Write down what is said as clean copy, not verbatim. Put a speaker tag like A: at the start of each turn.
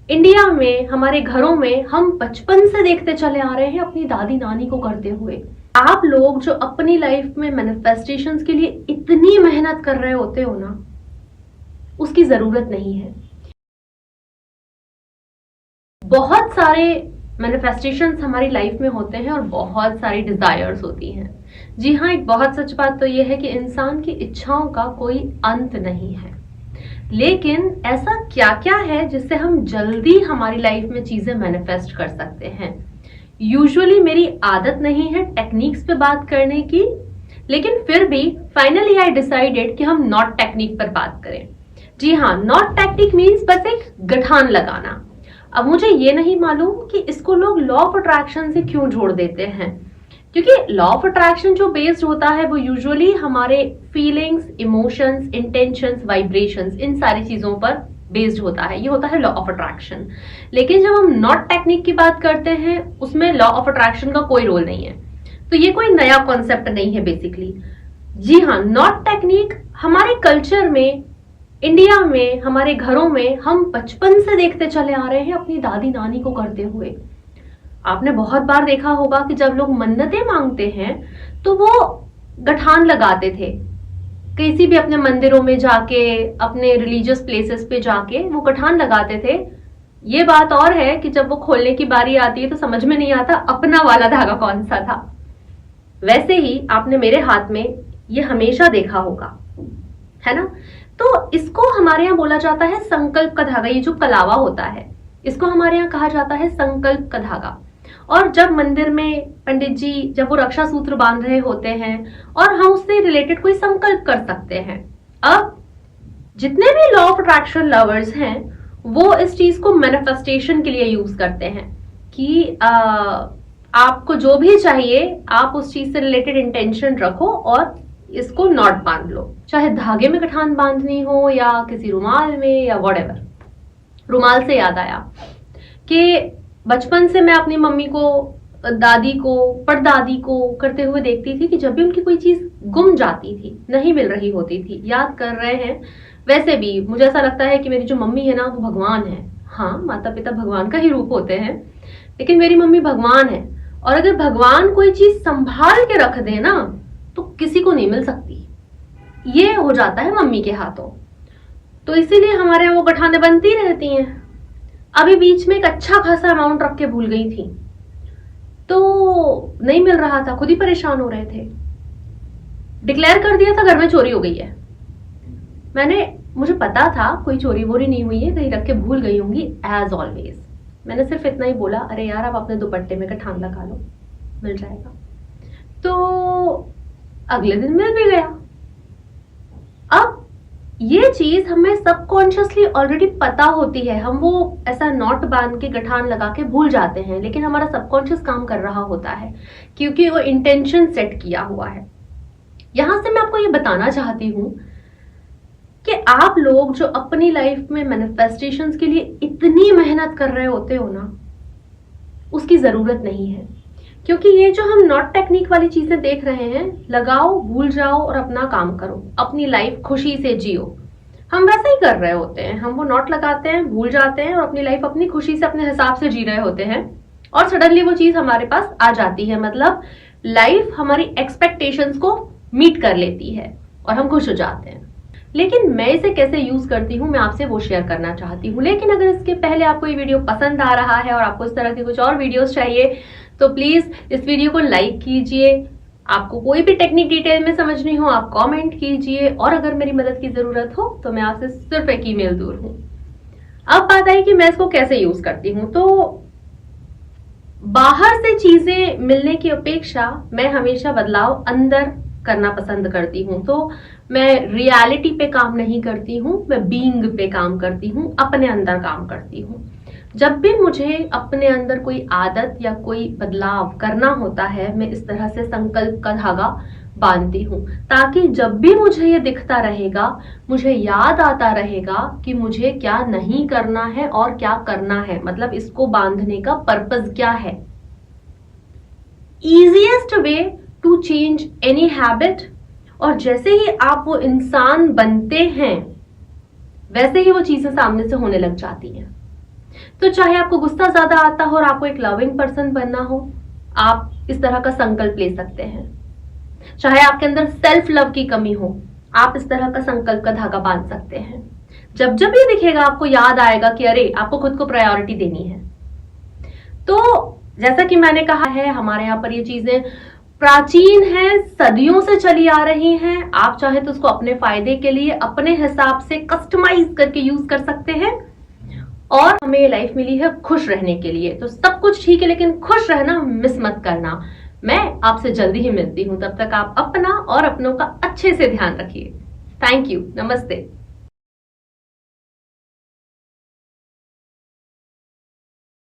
A: India में हमारे घरों में हम बचपन से देखते चले आ रहे हैं अपनी दादी नानी को करते हुए। आप लोग जो अपनी लाइफ में मैनिफेस्टेशंस के लिए इतनी मेहनत कर रहे होते हो ना, उसकी जरूरत नहीं है। बहुत सारे मैनिफेस्टेशंस हमारी लाइफ में होते हैं और बहुत सारी डिजायर्स होती हैं। जी हाँ, एक बहुत सच बात तो यह है कि इंसान की इच्छाओं का कोई अंत नहीं है। लेकिन ऐसा क्या क्या है जिससे हम जल्दी हमारी लाइफ में चीजें मैनिफेस्ट कर सकते हैं। यूजुअली मेरी आदत नहीं है टेक्निक्स पे बात करने की, लेकिन फिर भी फाइनली आई डिसाइडेड कि हम नॉट टेक्निक पर बात करें। जी हाँ, नॉट टेक्निक मीन्स बस एक गठान लगाना। अब मुझे ये नहीं मालूम कि इसको लोग लॉ ऑफ अट्रैक्शन से क्यों जोड़ देते हैं, क्योंकि लॉ ऑफ अट्रैक्शन जो बेस्ड होता है वो यूजुअली हमारे फीलिंग्स, इमोशंस, इंटेंशंस, वाइब्रेशंस, इन सारी चीजों पर बेस्ड होता है। ये होता है लॉ ऑफ अट्रैक्शन। लेकिन जब हम नॉट टेक्निक की बात करते हैं उसमें लॉ ऑफ अट्रैक्शन का कोई रोल नहीं है। तो ये कोई नया कॉन्सेप्ट नहीं है बेसिकली। जी हाँ, नॉट टेक्निक हमारे कल्चर में, इंडिया में, हमारे घरों में हम बचपन से देखते चले आ रहे हैं अपनी दादी नानी को करते हुए। आपने बहुत बार देखा होगा कि जब लोग मन्नतें मांगते हैं तो वो गठान लगाते थे। किसी भी अपने मंदिरों में जाके, अपने रिलीजियस प्लेसेस पे जाके वो गठान लगाते थे। ये बात और है कि जब वो खोलने की बारी आती है तो समझ में नहीं आता अपना वाला धागा कौन सा था। वैसे ही आपने मेरे हाथ में ये हमेशा देखा होगा, है ना। तो इसको हमारे यहाँ बोला जाता है संकल्प का धागा। ये जो कलावा होता है इसको हमारे यहाँ कहा जाता है संकल्प का धागा। और जब मंदिर में पंडित जी जब वो रक्षा सूत्र बांध रहे होते हैं और हम उससे रिलेटेड कोई संकल्प कर सकते हैं। अब जितने भी लॉ ऑफ अट्रैक्शन लवर्स हैं वो इस चीज को मैनिफेस्टेशन के लिए यूज करते हैं कि आपको जो भी चाहिए आप उस चीज से रिलेटेड इंटेंशन रखो और इसको नॉट बांध लो। चाहे धागे में गठान बांधनी हो या किसी रुमाल में या व्हाटएवर। रुमाल से याद आया कि बचपन से मैं अपनी मम्मी को, दादी को, परदादी को करते हुए देखती थी कि जब भी उनकी कोई चीज गुम जाती थी, नहीं मिल रही होती थी, याद कर रहे हैं। वैसे भी मुझे ऐसा लगता है कि मेरी जो मम्मी है ना वो भगवान है। हाँ, माता पिता भगवान का ही रूप होते हैं, लेकिन मेरी मम्मी भगवान है। और अगर भगवान कोई चीज संभाल के रख दे ना तो किसी को नहीं मिल सकती। ये हो जाता है मम्मी के हाथों। तो इसीलिए हमारे यहाँ वो गठाने बनती रहती हैं। अभी बीच में एक अच्छा खासा अमाउंट रख के भूल गई थी, तो नहीं मिल रहा था, खुद ही परेशान हो रहे थे। डिक्लेयर कर दिया था घर में चोरी हो गई है। मुझे पता था कोई चोरी वोरी नहीं हुई है, कहीं रख के भूल गई होंगी एज ऑलवेज। मैंने सिर्फ इतना ही बोला, अरे यार आप अपने दुपट्टे में गठान लगा लो, मिल जाएगा। तो अगले दिन मिल भी गया। अब ये चीज हमें सबकॉन्शियसली ऑलरेडी पता होती है, हम वो ऐसा नॉट बांध के गठान लगा के भूल जाते हैं, लेकिन हमारा सबकॉन्शियस काम कर रहा होता है क्योंकि वो इंटेंशन सेट किया हुआ है। यहां से मैं आपको ये बताना चाहती हूं कि आप लोग जो अपनी लाइफ में मैनिफेस्टेशंस के लिए इतनी मेहनत कर रहे होते हो ना, उसकी जरूरत नहीं है। क्योंकि ये जो हम नॉट टेक्निक वाली चीजें देख रहे हैं, लगाओ, भूल जाओ और अपना काम करो, अपनी लाइफ खुशी से जियो, हम वैसे ही कर रहे होते हैं। हम वो नॉट लगाते हैं, भूल जाते हैं और अपनी लाइफ अपनी खुशी से अपने हिसाब से जी रहे होते हैं और सडनली वो चीज हमारे पास आ जाती है। मतलब लाइफ हमारी एक्सपेक्टेशंस को मीट कर लेती है और हम खुश हो जाते हैं। लेकिन मैं इसे कैसे यूज करती हूँ मैं आपसे वो शेयर करना चाहती हूँ। लेकिन अगर इसके पहले आपको ये वीडियो पसंद आ रहा है और आपको इस तरह के कुछ और वीडियोस चाहिए तो प्लीज इस वीडियो को लाइक कीजिए। आपको कोई भी टेक्निक डिटेल में समझनी हो आप कमेंट कीजिए, और अगर मेरी मदद की जरूरत हो तो मैं आपसे सिर्फ एक ईमेल दूर हूं। अब बात आई कि मैं इसको कैसे यूज करती हूँ। तो बाहर से चीजें मिलने की अपेक्षा मैं हमेशा बदलाव अंदर करना पसंद करती हूँ। तो मैं रियलिटी पे काम नहीं करती हूँ, मैं बीइंग पे काम करती हूँ, अपने अंदर काम करती हूँ। जब भी मुझे अपने अंदर कोई आदत या कोई बदलाव करना होता है मैं इस तरह से संकल्प का धागा बांधती हूँ, ताकि जब भी मुझे ये दिखता रहेगा मुझे याद आता रहेगा कि मुझे क्या नहीं करना है और क्या करना है, मतलब इसको बांधने का पर्पस क्या है। Easiest way to change any habit. और जैसे ही आप वो इंसान बनते हैं वैसे ही वो चीजें सामने से होने लग जाती हैं। तो चाहे आपको गुस्सा ज्यादा आता हो और आपको एक लविंग पर्सन बनना हो, आप इस तरह का संकल्प ले सकते हैं। चाहे आपके अंदर सेल्फ लव की कमी हो, आप इस तरह का संकल्प का धागा बांध सकते हैं। जब जब ये दिखेगा आपको याद आएगा कि अरे आपको खुद को प्रायोरिटी देनी है। तो जैसा कि मैंने कहा है, हमारे यहाँ पर ये चीजें प्राचीन है, सदियों से चली आ रही हैं। आप चाहे तो उसको अपने फायदे के लिए अपने हिसाब से कस्टमाइज करके यूज कर सकते हैं। और हमें ये लाइफ मिली है खुश रहने के लिए, तो सब कुछ ठीक है, लेकिन खुश रहना मिस मत करना। मैं आपसे जल्दी ही मिलती हूँ, तब तक आप अपना और अपनों का अच्छे से ध्यान रखिए। थैंक यू, नमस्ते।